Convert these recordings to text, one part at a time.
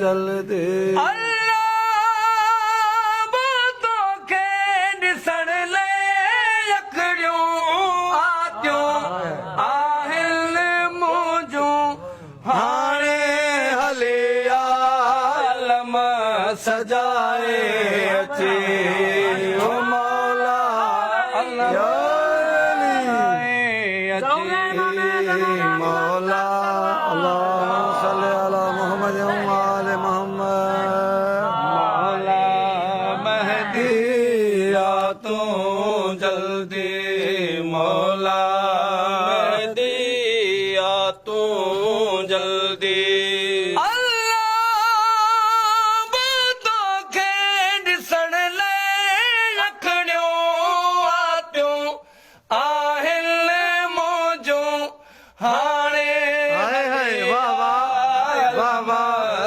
जल्दी सजाए अचे ओ मौला अल्लाह मौला अल्लाह सल्ले अला मोहम्मद व आले मोहम्मद मौला महदी आ तू जल्दी मौला महदी आ तू जल्दी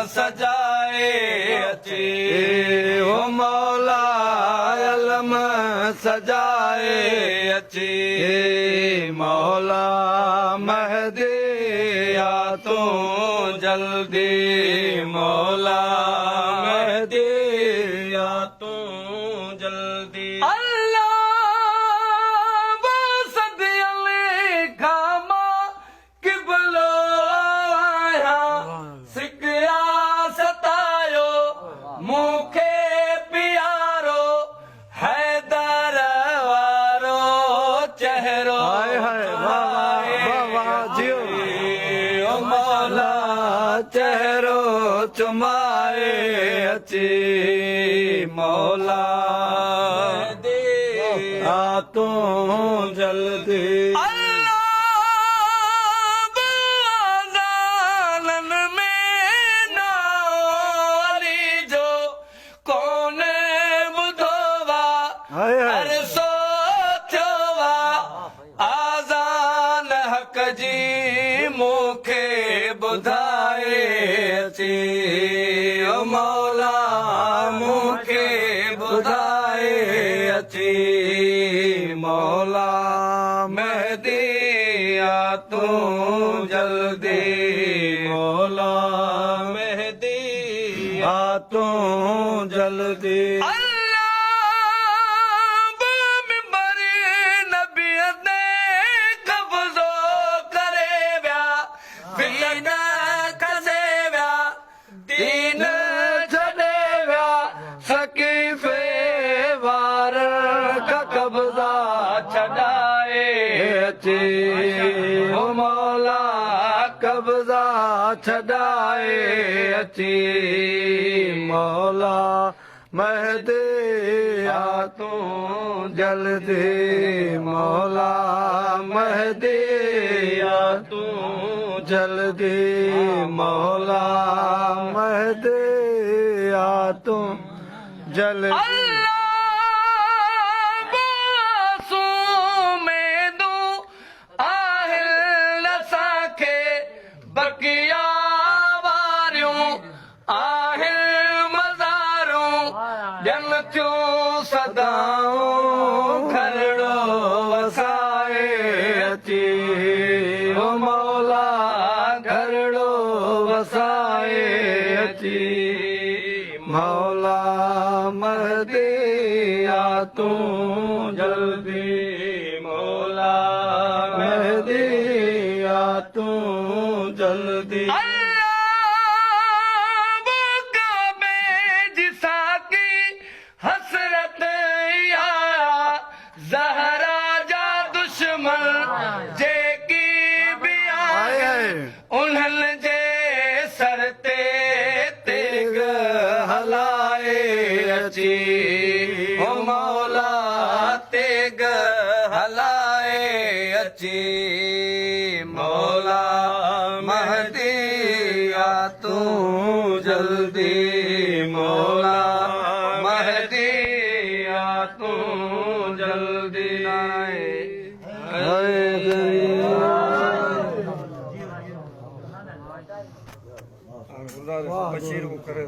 सजाए अचे ओ मौला अलम सजाए अचे मौला महदी आ तू जल्दी मौला महदी आ तू जल्दी चेहरो चुमाए अचे मौला दे आ तू जल्दी मुखे बुधाए अचे ओ मौला मुखे बुधाए अचे मौला महदी आ तू जल्दी मौला महदी आ तू जल्दी कब्जा छड़ाए अचे ओ मौला कब्जा छड़ाए अचे मौला महदी आ तू जल्दी मौला महदी आ तू जल्दी मौला महदी आ तू जल्दी बकिया वारियूं आहिनि मज़ारूं ॼण थियूं सदाऊं खरड़ो वसाए अचे ओ मौला खरड़ो वसाए अचे मौला महदी आ तू जल्दी मौला महदी आ तू जल्दी जिसा की हसरत ज़हरा जा दुश्मन जेकी भी आए उन्हनि जे सर ते तेग हलाए अचे ओ मौला तेग हलाए अचे मौला महदी आ तू जल्दी मौला महदी आ तू जल्दी बशीर को करे